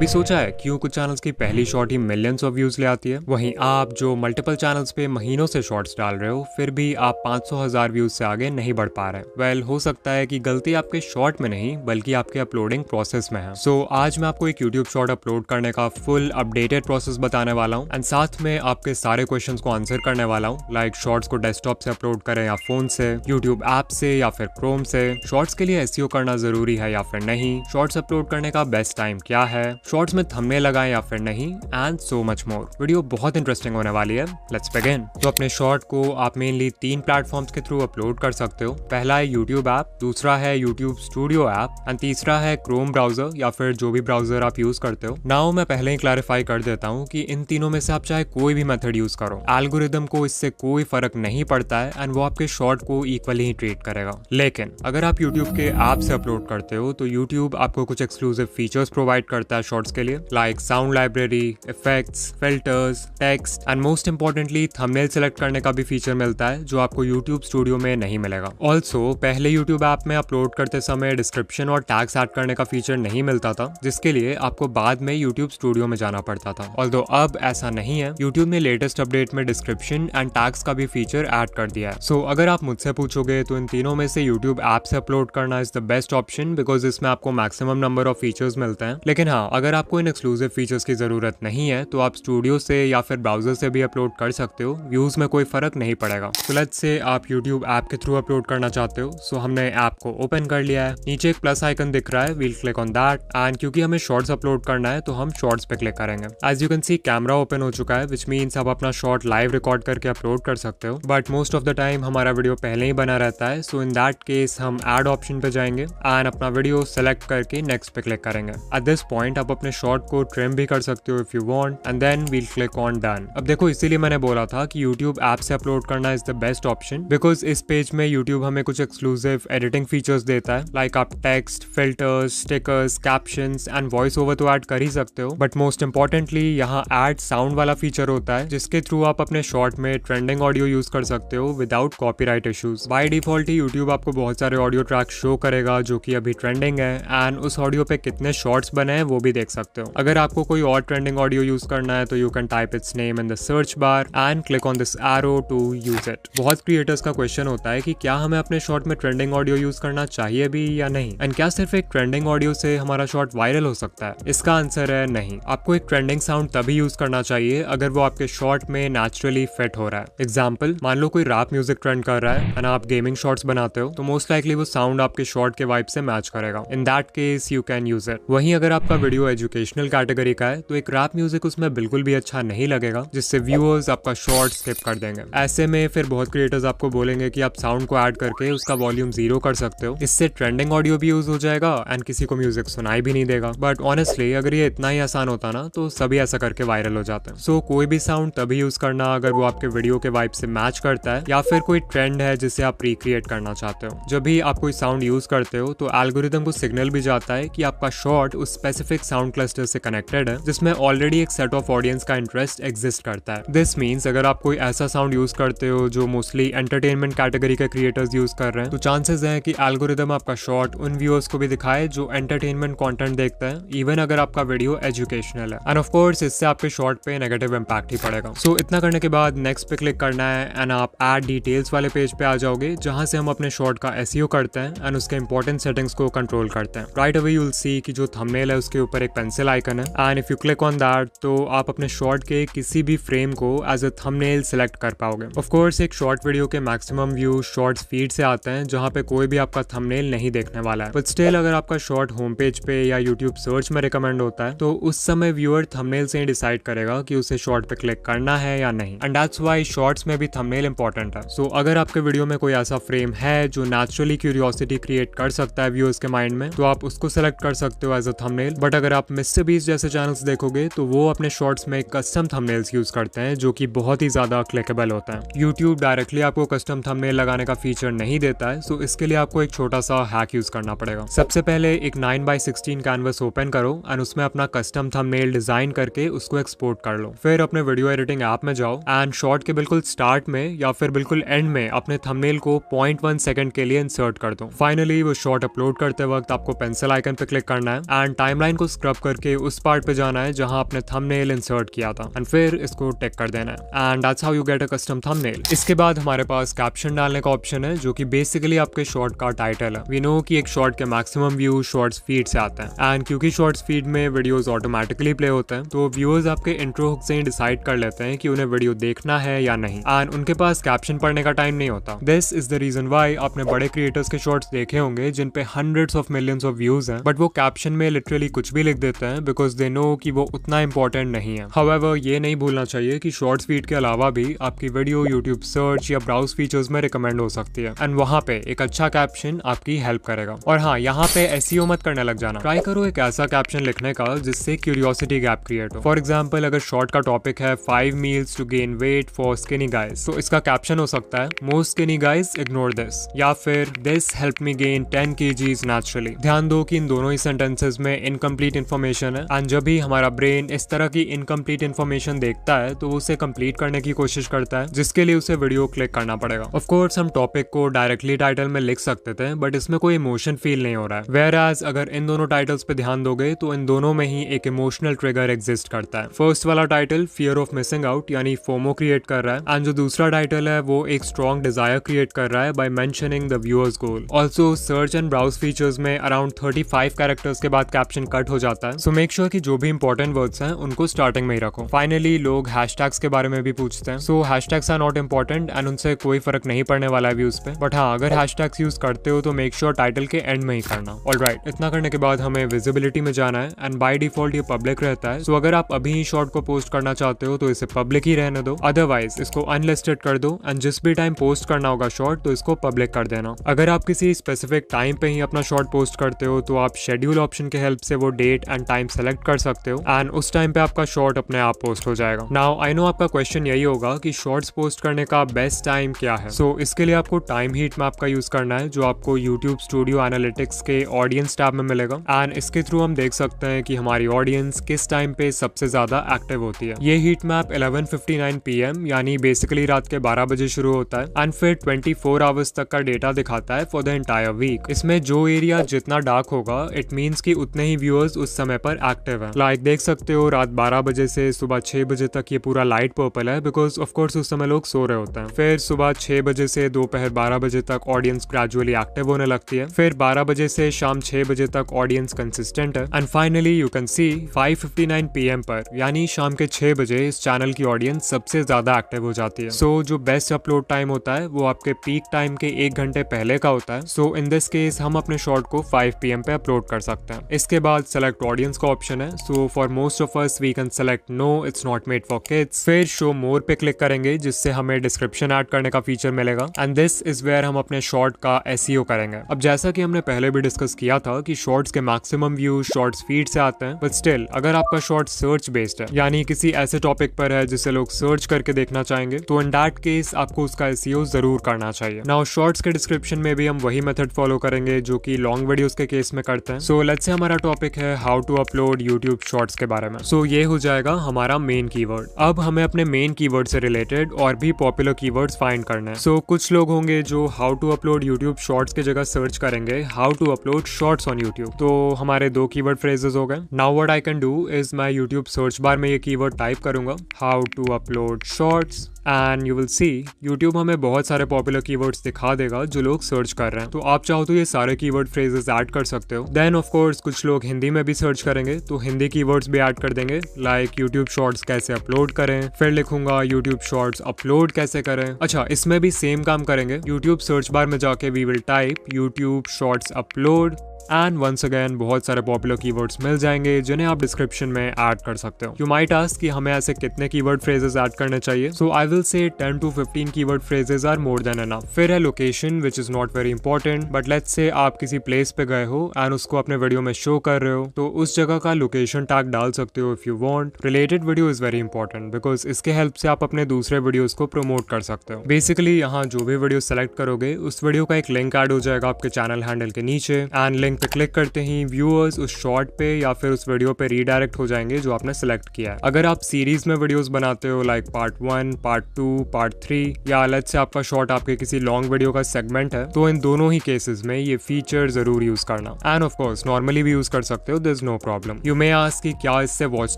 कभी सोचा है क्यों कुछ चैनल्स की पहली shot he millions of views ले आती है, वहीं आप जो मल्टीपल चैनल्स पे महीनों से शॉर्ट्स डाल रहे हो फिर भी आप 500,000 व्यूज से आगे नहीं बढ़ पा रहे। वेल, हो सकता है कि गलती आपके शॉर्ट में नहीं बल्कि आपके अपलोडिंग प्रोसेस में है। सो आज मैं आपको एक यूट्यूब शॉर्ट अपलोड करने का फुल अपडेटेड प्रोसेस बताने वाला हूँ एंड साथ में आपके सारे क्वेश्चन को आंसर करने वाला हूँ, लाइक शॉर्ट्स को डेस्कटॉप से अपलोड करें या फोन से, यूट्यूब ऐप से या फिर क्रोम से, शॉर्ट्स के लिए एसईओ करना जरूरी है या फिर नहीं, शॉर्ट्स अपलोड करने का बेस्ट टाइम क्या है, शॉर्ट्स में थंबनेल लगाएं या फिर नहीं, and so much more. Video बहुत इंटरेस्टिंग होने वाली है। Let's begin. तो अपने शॉर्ट को आप मेनली 3 प्लेटफॉर्म्स के थ्रू अपलोड कर सकते हो। पहला है यूट्यूब ऐप, दूसरा है यूट्यूब स्टूडियो ऐप एंड तीसरा है क्रोम ब्राउजर या फिर जो भी ब्राउजर आप यूज करते हो। नाउ मैं पहले ही क्लैरिफाई कर देता हूँ कि इन तीनों में से आप चाहे कोई भी मेथड यूज करो, एल्गोरिदम को इससे कोई फर्क नहीं पड़ता है एंड वो आपके शॉर्ट को इक्वली ही ट्रीट करेगा। लेकिन अगर आप यूट्यूब के ऐप से अपलोड करते हो तो यूट्यूब आपको कुछ एक्सक्लूसिव फीचर्स प्रोवाइड करता है शॉर्ट्स के लिए, like sound library, effects, filters, text and most importantly thumbnail select करने का भी फीचर मिलता है जो आपको यूट्यूब स्टूडियो में नहीं मिलेगा। ऑल्सो पहले यूट्यूब ऐप में अपलोड करते समय डिस्क्रिप्शन और टैग्स ऐड करने का फीचर नहीं मिलता था, जिसके लिए आपको बाद में यूट्यूब स्टूडियो में जाना पड़ता था। ऑल्दो अब ऐसा नहीं है, यूट्यूब ने लेटेस्ट अपडेट में डिस्क्रिप्शन एंड टैग्स का भी फीचर ऐड कर दिया है। सो अगर आप मुझसे पूछोगे तो इन तीनों में से यूट्यूब ऐप से अपलोड करना is the best option because इसमें आपको मैक्सिमम नंबर ऑफ फीचर्स मिलते हैं। लेकिन हाँ, अगर आपको इन एक्सक्लूसिव फीचर्स की जरूरत नहीं है तो आप स्टूडियो से या फिर ब्राउजर से भी अपलोड कर सकते हो, व्यूज में कोई फर्क नहीं पड़ेगा। तो लेट्स से आप यूट्यूब ऐप के थ्रू अपलोड करना चाहते हो। सो हमने ऐप को ओपन कर लिया है, नीचे एक प्लस आइकन दिख रहा है, we'll click on that and क्योंकि हमें शॉर्ट्स अपलोड करना है तो हम शॉर्ट्स पे क्लिक करेंगे। As you can see camera open हो चुका है, विच मीन्स आप अपना शॉर्ट लाइव रिकॉर्ड करके अपलोड कर सकते हो, but most of the time हमारा वीडियो पहले ही बना रहता है। सो इन दैट केस हम ऐड ऑप्शन पे जाएंगे एंड अपना वीडियो सेलेक्ट करके नेक्स्ट पे क्लिक करेंगे। एट दिस पॉइंट आप अपने शॉर्ट को ट्रिम भी कर सकते हो if you want and then we'll click on done. अब देखो, इसीलिए मैंने बोला था कि यूट्यूब ऐप से अपलोड करना is the best option because इस पेज में यूट्यूब हमें कुछ एक्सक्लूसिव एडिटिंग फीचर्स देता है, लाइक आप text, filters, stickers, captions and voice over तो ऐड कर ही सकते हो, बट मोस्ट इंपॉर्टेंटली यहाँ ऐड साउंड वाला फीचर होता है जिसके थ्रू आप अपने शॉर्ट में ट्रेंडिंग ऑडियो यूज कर सकते हो without copyright issues. By default he YouTube आपको बहुत सारे ऑडियो ट्रैक शो करेगा जो कि अभी ट्रेंडिंग है एंड उस ऑडियो पे कितने शॉर्ट्स बने हैं वो भी देख सकते हो। अगर आपको कोई और ट्रेंडिंग ऑडियो यूज करना है तो you can type its name in the search bar and click on this arrow to use it. बहुत क्रिएटर्स का क्वेश्चन होता है कि क्या हमें अपने शॉर्ट में ट्रेंडिंग ऑडियो यूज करना चाहिए भी या नहीं, एंड क्या सिर्फ एक ट्रेंडिंग ऑडियो से हमारा शॉर्ट वायरल हो सकता है। इसका आंसर है नहीं। आपको एक ट्रेंडिंग साउंड तभी यूज करना चाहिए अगर वो आपके शॉर्ट में नेचुरली फिट हो रहा है। एग्जाम्पल, मान लो कोई रैप म्यूजिक ट्रेंड कर रहा है एंड आप गेमिंग शॉर्ट्स बनाते हो तो मोस्ट लाइकली वो साउंड आपके शॉर्ट के वाइब से मैच करेगा। इन that case you can use it. वहीं अगर आपका वीडियो एजुकेशनल कैटेगरी का है तो एक रैप म्यूजिक उसमें बिल्कुल भी अच्छा नहीं लगेगा, जिससे व्यूअर्स आपका शॉर्ट स्किप कर देंगे। ऐसे में फिर बहुत क्रिएटर्स आपको बोलेंगे कि आप साउंड को ऐड करके उसका वॉल्यूम 0 कर सकते हो, इससे ट्रेंडिंग ऑडियो भी यूज हो जाएगा एंड किसी को म्यूजिक सुनाई भी नहीं देगा। बट ऑनेस्टली अगर ये इतना ही आसान होता ना तो सभी ऐसा करके वायरल हो जाते हैं। सो कोई भी साउंड तभी यूज करना अगर वो आपके वीडियो के वाइब से मैच करता है या फिर कोई ट्रेंड है जिसे आप रिक्रिएट करना चाहते हो। जब भी आप कोई साउंड यूज करते हो तो एल्गोरिदम को सिग्नल भी जाता है कि आपका शॉर्ट उस स्पेसिफिक साउंड क्लस्टर से कनेक्टेड है जिसमें ऑलरेडी एक सेट ऑफ ऑडियंस का इंटरेस्ट एग्जिस्ट करता है। दिस मीन्स अगर आप कोई ऐसा साउंड यूज करते हो जो मोस्टली एंटरटेनमेंट कैटेगरी के क्रिएटर्स यूज कर रहे हैं तो चांसेस हैं कि एल्गोरिदम आपका शॉर्ट उन व्यूअर्स को भी दिखाए जो एंटरटेनमेंट कंटेंट देखते हैं, इवन अगर आपका वीडियो एजुकेशनल है। एंड ऑफ कोर्स इससे आपके शॉर्ट पे नेगेटिव इंपैक्ट ही पड़ेगा। सो इतना करने के बाद नेक्स्ट पे क्लिक करना है एंड आप ऐड डिटेल्स वाले पेज पे आ जाओगे जहां से हम अपने शॉर्ट का एसईओ करते हैं एंड उसके इंपॉर्टेंट सेटिंग्स को कंट्रोल करते हैं। राइट अवे यू विल सी कि जो थंबनेल है उसके ऊपर एक पेंसिल आइकन है and if you click on that तो आप अपने शॉर्ट के किसी भी फ्रेम को एज अ थंबनेल सेलेक्ट कर पाओगे। ऑफ कोर्स एक शॉर्ट वीडियो के मैक्सिमम व्यू शॉर्ट्स फीड से आते हैं जहां पे कोई भी आपका थंबनेल नहीं देखने वाला है, बट स्टिल अगर आपका शॉर्ट होम पेज पे या यूट्यूब सर्च में रिकमेंड होता है तो उस समय व्यूअर थंबनेल से ही डिसाइड करेगा कि उसे शॉर्ट पे क्लिक करना है या नहीं, एंड दैट्स व्हाई शॉर्ट्स में भी थंबनेल इंपॉर्टेंट है। सो अगर आपके वीडियो में कोई ऐसा फ्रेम है जो नेचुरली क्यूरियोसिटी क्रिएट कर सकता है व्यूअर्स के माइंड में तो आप उसको सेलेक्ट कर सकते हो एज अ थंबनेल। बट अगर आप मिस्टर बीस्ट जैसे चैनल्स देखोगे तो वो अपने शॉर्ट्स में कस्टम थंबनेल्स यूज करते हैं जो कि बहुत ही ज्यादा क्लिकेबल होता है। यूट्यूब डायरेक्टली आपको कस्टम थंबनेल लगाने का फीचर नहीं देता है, सो इसके लिए आपको एक छोटा सा हैक यूज करना पड़ेगा। सबसे पहले एक 9x16 कैनवस ओपन करो एंड उसमें अपना कस्टम थंबनेल डिजाइन करके उसको एक्सपोर्ट कर लो। फिर अपने वीडियो एडिटिंग ऐप में जाओ एंड शॉर्ट के बिल्कुल स्टार्ट में या फिर बिल्कुल एंड में अपने थंबनेल को 0.1 सेकंड के लिए इंसर्ट कर दो। फाइनली वो शॉर्ट अपलोड करते वक्त आपको पेंसिल आइकन पे क्लिक करना है एंड टाइमलाइन को स्क्रब स्क्रब करके उस पार्ट पे जाना है जहां आपने थंबनेल इंसर्ट किया था एंड फिर इसको टिक कर देना है and that's how you get a custom thumbnail. इसके बाद हमारे पास कैप्शन डालने का ऑप्शन है जो कि बेसिकली आपके शॉर्ट का टाइटल है। वी नो कि एक शॉर्ट के मैक्सिमम व्यू शॉर्ट्स फीड से आते हैं एंड क्योंकि शॉर्ट्स फीड में वीडियोस ऑटोमेटिकली प्ले होते हैं तो व्यूअर्स आपके इंट्रो हुक से ही डिसाइड कर लेते हैं कि उन्हें वीडियो देखना है या नहीं एंड उनके पास कैप्शन पढ़ने का टाइम नहीं होता। This is the reason why आपने बड़े क्रिएटर्स के शॉर्ट्स देखे होंगे जिन पे hundreds of millions of views हैं बट वो कैप्शन में लिटरली कुछ भी लिख देते हैं बिकॉज दे नो कि वो उतना इंपॉर्टेंट नहीं है। हाउएवर ये नहीं भूलना चाहिए कि शॉर्ट्स फीड के अलावा भी आपकी वीडियो यूट्यूब सर्च या ब्राउज फीचर्स में रिकमेंड हो सकती है एंड वहाँ पे एक अच्छा कैप्शन आपकी हेल्प करेगा। और हाँ, यहाँ पे एसईओ मत करने लग जाना, ट्राई करो एक ऐसा कैप्शन लिखने का जिससे क्यूरियोसिटी गैप क्रिएट हो। फॉर एग्जाम्पल अगर शॉर्ट का टॉपिक है 5 meals to gain weight for skinny guys तो इसका कैप्शन हो सकता है most skinny guys ignore this या फिर this help me gain 10 kgs naturally. ध्यान दो कि इन दोनों ही सेंटेंसेस में इनकम्प्लीट इन्फॉर्मेशन है एंड जब भी हमारा ब्रेन इस तरह की इनकम्प्लीट इन्फॉर्मेशन देखता है तो उसे कंप्लीट करने की कोशिश करता है जिसके लिए उसे वीडियो क्लिक करना पड़ेगा। ऑफ कोर्स हम टॉपिक को डायरेक्टली टाइटल में लिख सकते थे बट इसमें कोई इमोशन फील नहीं हो रहा है। वेयर एज अगर इन दोनों टाइटल्स पे ध्यान दोगे तो इन दोनों में ही एक इमोशनल ट्रिगर एग्जिस्ट करता है। फर्स्ट वाला title fear of missing out यानी फोमो क्रिएट कर रहा है एंड जो दूसरा टाइटल है वो एक स्ट्रॉन्ग डिजायर क्रिएट कर रहा है by mentioning the viewers goal. Also search and browse features में अराउंड 35 कैरेक्टर्स के बाद कैप्शन कट हो जाता है सो मेक श्योर कि जो भी इंपॉर्टेंट वर्ड्स हैं उनको स्टार्टिंग में ही रखो। फाइनली लोग हैशटैग्स के बारे में भी पूछते हैं so hashtags are not important and उनसे कोई फर्क नहीं पड़ने वाला है व्यूज पे बट हाँ, अगर हैशटैग्स यूज करते हो तो मेक श्योर टाइटल के एंड में ही करना। ऑलराइट, इतना करने के बाद हमें विजिबिलिटी में जाना है एंड बाय डिफॉल्ट ये पब्लिक रहता है सो अगर आप अभी ही शॉर्ट को पोस्ट करना चाहते हो तो इसे पब्लिक ही रहने दो, अदरवाइज इसको अनलिस्टेड कर दो एंड जिस भी टाइम पोस्ट करना होगा शॉर्ट तो इसको पब्लिक कर देना। अगर आप किसी स्पेसिफिक टाइम पे ही अपना शॉर्ट पोस्ट करते हो तो आप शेड्यूल ऑप्शन के हेल्प से वो डेट एंड टाइम सेलेक्ट कर सकते हो एंड उस टाइम पे आपका शॉर्ट अपने आप पोस्ट हो जाएगा। नाउ आई नो आपका क्वेश्चन यही होगा कि शॉर्ट्स पोस्ट करने का बेस्ट टाइम क्या है। सो इसके लिए आपको टाइम हीट मैप का यूज करना है जो आपको यूट्यूब स्टूडियो एनालिटिक्स के ऑडियंस टैब में मिलेगा एंड इसके थ्रू हम देख सकते हैं कि हमारी ऑडियंस किस टाइम पे सबसे ज्यादा एक्टिव होती है। ये हीट मैप 11:59 PM यानी बेसिकली रात के 12 बजे शुरू होता है एंड फिर 24 आवर्स तक का डेटा दिखाता है फॉर द एंटायर वीक। इसमें जो एरिया जितना डार्क होगा इट मीन्स कि उतने ही व्यूअर्स उस समय पर एक्टिव है। लाइक देख सकते हो रात 12 बजे से सुबह 6 बजे तक ये पूरा लाइट पर्पल है बिकॉज ऑफ कोर्स उस समय लोग सो रहे होते हैं। फिर सुबह 6 बजे से दोपहर 12 बजे तक ऑडियंस ग्रेजुअली एक्टिव होने लगती है। फिर 12 बजे से शाम 6 बजे तक ऑडियंस कंसिस्टेंट है and finally you can C 5:59 PM पर यानी शाम के 6 बजे इस चैनल की ऑडियंस सबसे ज्यादा एक्टिव हो जाती है। सो जो बेस्ट अपलोड टाइम होता है वो आपके पीक टाइम के 1 घंटे पहले का होता है। सो इन दिस केस हम अपने शॉर्ट को 5 PM पे अपलोड कर सकते हैं। इसके बाद सेलेक्ट ऑडियंस का ऑप्शन है। So for most of us we can select no it's not made for kids. फिर शो मोर पे क्लिक करेंगे जिससे हमें डिस्क्रिप्शन ऐड करने का फीचर मिलेगा एंड दिस इज वेयर हम अपने शॉर्ट का एसईओ करेंगे। अब जैसा कि हमने पहले भी डिस्कस किया था कि शॉर्ट्स के मैक्सिमम व्यूज शॉर्ट्स फीड से आते हैं बट स्टिल अगर आपका शॉर्ट सर्च बेस्ड है यानी किसी ऐसे टॉपिक पर है जिसे लोग सर्च करके देखना चाहेंगे तो इन दैट केस आपको उसका एसईओ जरूर करना चाहिए। नाउ शॉर्ट्स के डिस्क्रिप्शन में भी हम वही मेथड फॉलो करेंगे जो कि लॉन्ग वीडियोस के केस में करते हैं। सो लेट्स से हमारा टॉपिक है how to upload YouTube shorts के बारे में। सो ये हो जाएगा हमारा मेन कीवर्ड। अब हमें अपने मेन कीवर्ड से रिलेटेड और भी पॉपुलर कीवर्ड्स फाइंड करने हैं। सो कुछ लोग होंगे जो how to upload YouTube shorts की जगह सर्च करेंगे how to upload shorts on YouTube. तो हमारे 2 कीवर्ड फ्रेजेस हो गए। Now what I can do is मैं यूट्यूब सर्च बार में ये कीवर्ड टाइप करूंगा how to upload shorts and you will see YouTube हमें बहुत सारे पॉपुलर कीवर्ड्स दिखा देगा जो लोग सर्च कर रहे हैं। तो आप चाहो तो ये सारे कीवर्ड फ्रेजेस ऐड कर सकते हो। देन ऑफ कोर्स कुछ लोग हिंदी में भी सर्च करेंगे तो हिंदी कीवर्ड्स भी ऐड कर देंगे लाइक यूट्यूब शॉर्ट्स कैसे अपलोड करें। फिर लिखूंगा यूट्यूब शॉर्ट्स अपलोड कैसे करें। अच्छा, इसमें भी सेम काम करेंगे। यूट्यूब सर्च बार में जाके we will type YouTube shorts upload and once again बहुत सारे पॉपुलर कीवर्ड्स मिल जाएंगे जिन्हें आप डिस्क्रिप्शन में ऐड कर सकते हो। यू माइट आस्क कि हमें ऐसे कितने कीवर्ड फ्रेजेस ऐड करने चाहिए। सो I will say 10 to 15 keyword phrases are more than enough. फिर है location which is not very important but let's say आप किसी प्लेस पे गए हो एंड उसको अपने वीडियो में शो कर रहे हो तो उस जगह का लोकेशन टैग डाल सकते हो if you want. Related video is very important because इसके हेल्प से आप अपने दूसरे वीडियोस को प्रमोट कर सकते हो। बेसिकली यहाँ जो भी वीडियो सेलेक्ट करोगे उस वीडियो का एक लिंक ऐड हो जाएगा आपके चैनल हैंडल के नीचे एंड लिंक लिंक पे क्लिक करते ही व्यूअर्स उस शॉर्ट पे या फिर उस वीडियो पे रीडायरेक्ट हो जाएंगे जो आपने सेलेक्ट किया है। अगर आप सीरीज में वीडियोस बनाते हो लाइक पार्ट 1, पार्ट 2, पार्ट 3 या अलग से आपका शॉर्ट आपके किसी लॉन्ग वीडियो का सेगमेंट है, तो इन दोनों ही केसेस में ये फीचर जरूर यूज करना। एंड ऑफ कोर्स नॉर्मली भी यूज कर सकते हो, there is no problem. You may ask कि क्या इससे वॉच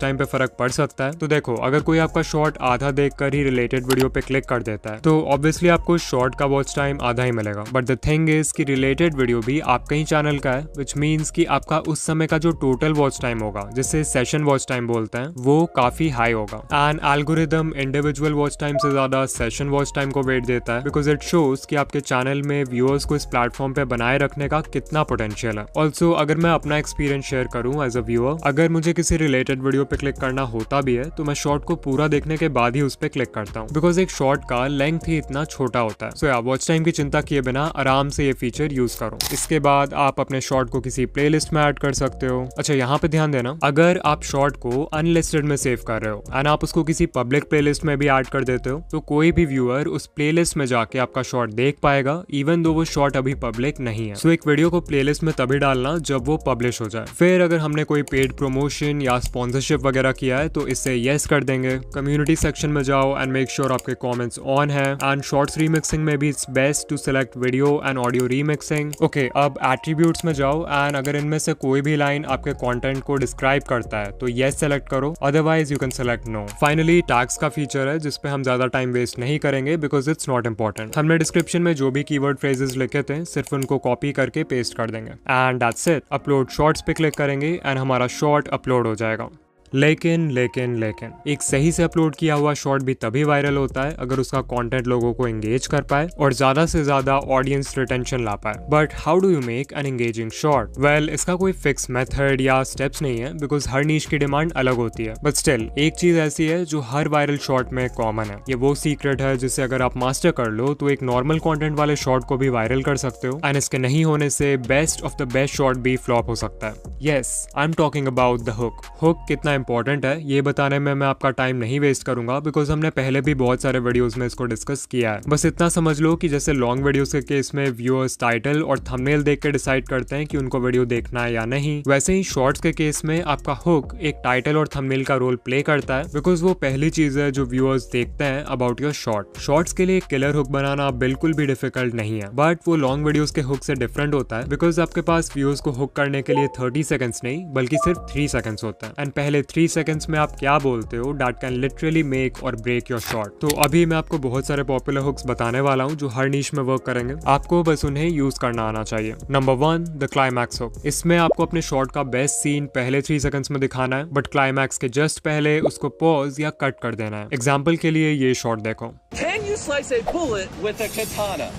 टाइम पे फर्क पड़ सकता है? तो देखो, अगर कोई आपका शॉर्ट आधा देखकर ही रिलेटेड वीडियो पे क्लिक कर देता है तो ऑब्वियसली आपको शॉर्ट का वॉच टाइम आधा ही मिलेगा। बट द थिंग इज कि रिलेटेड वीडियो भी आपका ही चैनल का है, विच मीन्स कि आपका उस समय का जो टोटल वॉच टाइम होगा, जिसे सेशन वॉच टाइम बोलते हैं, वो काफी हाई होगा। And algorithm individual watch time से ज्यादा सेशन वॉच टाइम को वेट देता है, बिकॉज इट शोज कि आपके चैनल में व्यूअर्स को इस प्लेटफॉर्म पे बनाए रखने का कितना पोटेंशियल है। ऑल्सो अगर मैं अपना एक्सपीरियंस शेयर करूं एज अ व्यूअर, अगर मुझे किसी रिलेटेड वीडियो पे क्लिक करना होता भी है तो मैं शॉर्ट को पूरा देखने के बाद ही उस पे क्लिक करता हूँ, बिकॉज एक शॉर्ट का लेंथ ही इतना छोटा होता है। सो या वॉच टाइम की चिंता किए बिना आराम से ये फीचर यूज करो। इसके बाद आप अपने शॉर्ट को किसी प्लेलिस्ट में ऐड कर सकते हो। अच्छा, यहाँ पे ध्यान देना, अगर आप शॉर्ट को अनलिस्टेड में सेव कर रहे हो एंड आप उसको किसी पब्लिक प्लेलिस्ट में भी ऐड कर देते हो, तो कोई भी व्यूअर उस प्लेलिस्ट में जाके आपका शॉर्ट देख पाएगा, इवन दो वो शॉर्ट अभी पब्लिक नहीं है। सो एक वीडियो को प्लेलिस्ट में तभी डालना जब वो पब्लिश हो जाए। फिर अगर हमने कोई पेड प्रमोशन या स्पॉन्सरशिप वगैरह किया है तो इसे येस कर देंगे। कम्युनिटी सेक्शन में जाओ एंड मेक श्योर आपके कमेंट्स ऑन है। एंड शॉर्ट्स रीमिक्सिंग में भी it's best to select video and audio remixing. Okay, अब एट्रीब्यूट्स में जाओ एंड अगर इनमें से कोई भी लाइन आपके कंटेंट को डिस्क्राइब करता है तो येस सेलेक्ट करो, otherwise you can select no. Finally tags का फीचर है जिसपे हम ज्यादा टाइम वेस्ट नहीं करेंगे बिकॉज इट्स नॉट इंपॉर्टेंट। हमने डिस्क्रिप्शन में जो भी कीवर्ड फ्रेजेस लिखे थे सिर्फ उनको कॉपी करके पेस्ट कर देंगे and that's it. Upload shorts पे क्लिक करेंगे एंड हमारा शॉर्ट अपलोड हो जाएगा। लेकिन एक सही से अपलोड किया हुआ शॉर्ट भी तभी वायरल होता है अगर उसका कंटेंट लोगों को एंगेज कर पाए और ज्यादा से ज्यादा ऑडियंस रिटेंशन ला पाए। But how do you make an engaging short? Well, इसका कोई फिक्स मेथड या स्टेप्स नहीं है बिकॉज हर नीश की डिमांड अलग होती है। बट स्टिल एक चीज ऐसी है जो हर वायरल शॉर्ट में कॉमन है। ये वो सीक्रेट है जिसे अगर आप मास्टर कर लो तो एक नॉर्मल कॉन्टेंट वाले शॉर्ट को भी वायरल कर सकते हो एंड इसके नहीं होने से best of the best short भी फ्लॉप हो सकता है। Yes, I am talking about the hook. Hook कितना इंपॉर्टेंट है ये बताने में मैं आपका टाइम नहीं वेस्ट करूंगा बिकॉज हमने पहले भी बहुत सारे वीडियोस में इसको डिस्कस किया है। बस इतना समझ लो कि जैसे लॉन्ग वीडियोस के केस में व्यूअर्स टाइटल और थंबनेल देख के डिसाइड करते हैं कि उनको वीडियो देखना है या नहीं, वैसे ही शॉर्ट्स के केस में आपका हुक एक टाइटल और थंबनेल का रोल प्ले करता है बिकॉज वो पहली चीज है जो व्यूअर्स देखते हैं अबाउट योर शॉर्ट। शॉर्ट्स के लिए किलर हुक बनाना बिल्कुल भी डिफिकल्ट नहीं है, बट वो लॉन्ग वीडियोस के हुक से डिफरेंट होता है बिकॉज आपके पास व्यूअर्स को हुक करने के लिए 30 सेकंड्स नहीं बल्कि सिर्फ 3 सेकंड्स होता है एंड पहले 3 सेकंड्स में आप क्या बोलते हो दैट कैन लिटरली मेक और ब्रेक योर शॉर्ट। तो अभी मैं आपको बहुत सारे पॉपुलर हुक्स बताने वाला हूँ जो हर नीश में वर्क करेंगे, आपको बस उन्हें यूज करना आना चाहिए। Number 1, the climax hook. इसमें आपको अपने शॉर्ट का बेस्ट सीन पहले 3 सेकंड्स में दिखाना है बट क्लाइमैक्स के जस्ट पहले उसको पॉज या कट कर देना है। एग्जाम्पल के लिए ये शॉर्ट देखो। Can you slice a bullet with a katana?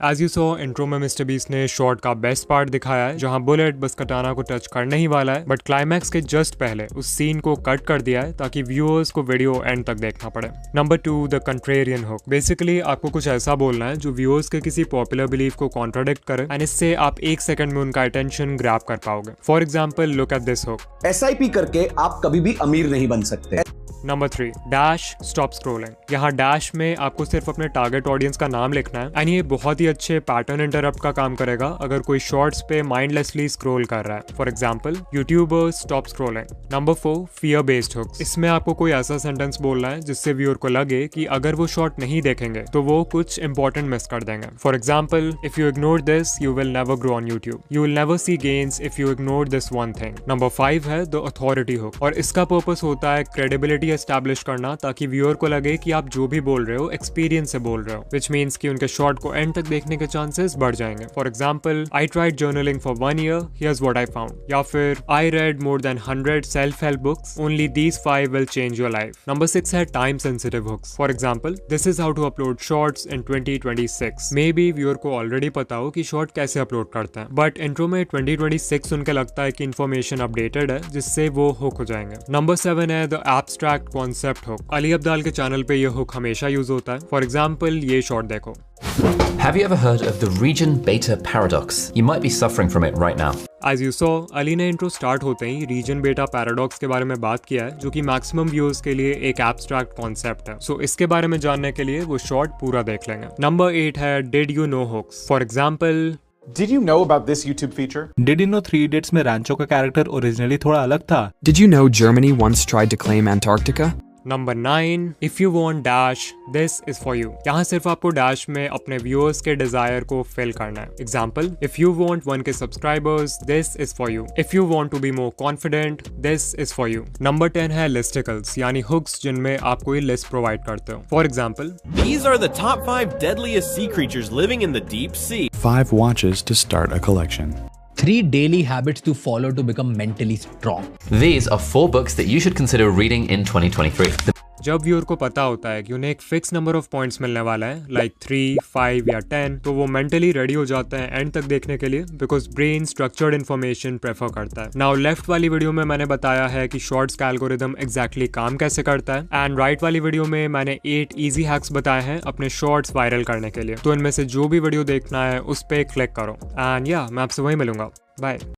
As you saw, intro में मिस्टर बीस्ट ने शॉर्ट का बेस्ट पार्ट दिखाया है जहां बुलेट बस कटाना को टच करने ही वाला है बट क्लाइमैक्स के जस्ट पहले उस सीन को कट कर दिया है ताकि व्यूअर्स को वीडियो एंड तक देखना पड़े। Number 2, the contrarian hook. Basically आपको कुछ ऐसा बोलना है जो व्यूअर्स के किसी पॉपुलर बिलीफ को कॉन्ट्राडिक्ट करे एंड इससे आप 1 सेकंड में उनका अटेंशन ग्रैब कर पाओगे। For example, look at this hook. SIP करके आप कभी भी अमीर नहीं बन सकते। Number 3, dash stop scrolling. यहाँ डैश में आपको सिर्फ अपने टारगेट ऑडियंस का नाम लिखना है एंड ये बहुत ही अच्छे पैटर्न इंटरप्ट का काम करेगा अगर कोई शॉर्ट्स पे माइंडलेसली स्क्रॉल कर रहा है। For example, YouTuber stop scrolling. Number 4, fear based hooks. इसमें आपको कोई ऐसा सेंटेंस बोलना है जिससे व्यूअर को लगे कि अगर वो शॉर्ट नहीं देखेंगे तो वो कुछ इंपॉर्टेंट मिस कर देंगे। For example, if you ignore this you will never grow on YouTube, you will never see gains if you ignore this one thing. Number 5 है द अथॉरिटी हुक और इसका पर्पस होता है क्रेडिबिलिटी एस्टैब्लिश करना ताकि viewer को लगे कि आप जो भी बोल रहे हो एक्सपीरियंस से बोल रहे हो, विच मीन्स कि उनके शॉर्ट को एंड तक देखने के चांसेस बढ़ जाएंगे। For example, I tried journaling for 1 year, here's what I found, या फिर I read more than 100 self help books, only these 5 will change your life। Number 6 है time sensitive hooks. For example, this is how to upload shorts in 2026। Maybe viewer को already पता हो कि short कैसे upload करते हैं but intro में 2026 सुन के लगता है कि इन्फॉर्मेशन अपडेटेड है जिससे वो हुक हो जाएंगे। नंबर 7 है the abstract concept hook. Ali Abdaal के चैनल पे ये हुक हमेशा यूज होता है। फॉर एग्जाम्पल, ये शॉर्ट देखो। Have you ever heard of the region beta paradox? You might be suffering from it right now. As you saw, Ali ने इंट्रो स्टार्ट होते ही रीजन बेटा पैराडॉक्स के बारे में बात किया है जो कि मैक्सिमम व्यूअर्स के लिए एक एब्स्ट्रैक्ट कॉन्सेप्ट है। सो इसके बारे में जानने के लिए वो शॉर्ट पूरा देख लेंगे। नंबर 8 है did you know hooks. For example, Did you know about this YouTube feature? Did you know 3 Idiots में रैंचो का कैरेक्टर ओरिजिनली थोड़ा अलग था? Did you know Germany once tried to claim Antarctica? Number 9, if you want dash this is for you. यहाँ सिर्फ आपको dash में अपने व्यूअर्स के डिजायर को फिल करना है। Example, if you want 1K subscribers this is for you. If you want to be more confident this is for you. Number 10 है लिस्टिकल्स यानी हुक्स जिनमें आप कोई लिस्ट प्रोवाइड करते हो। For example, These are the top 5 deadliest sea creatures living in the deep sea. 5 watches to start a collection. 3 daily habits to follow to become mentally strong. These are 4 books that you should consider reading in 2023. जब viewer को पता होता है कि उन्हें एक fix number of points मिलने वाला है, लाइक 3, 5 या 10, तो वो मेंटली रेडी हो जाते हैं एंड तक देखने के लिए, because brain structured information prefer करता है। नाउ लेफ्ट वाली वीडियो में मैंने बताया है कि शॉर्ट्स का एल्गोरिदम एग्जैक्टली काम कैसे करता है, एंड राइट वाली वीडियो में मैंने 8 इजी हैक्स बताए हैं अपने शॉर्ट्स वायरल करने के लिए। तो इनमें से जो भी वीडियो देखना है उस पर क्लिक करो, एंड या मैं आपसे वहीं मिलूंगा। बाय।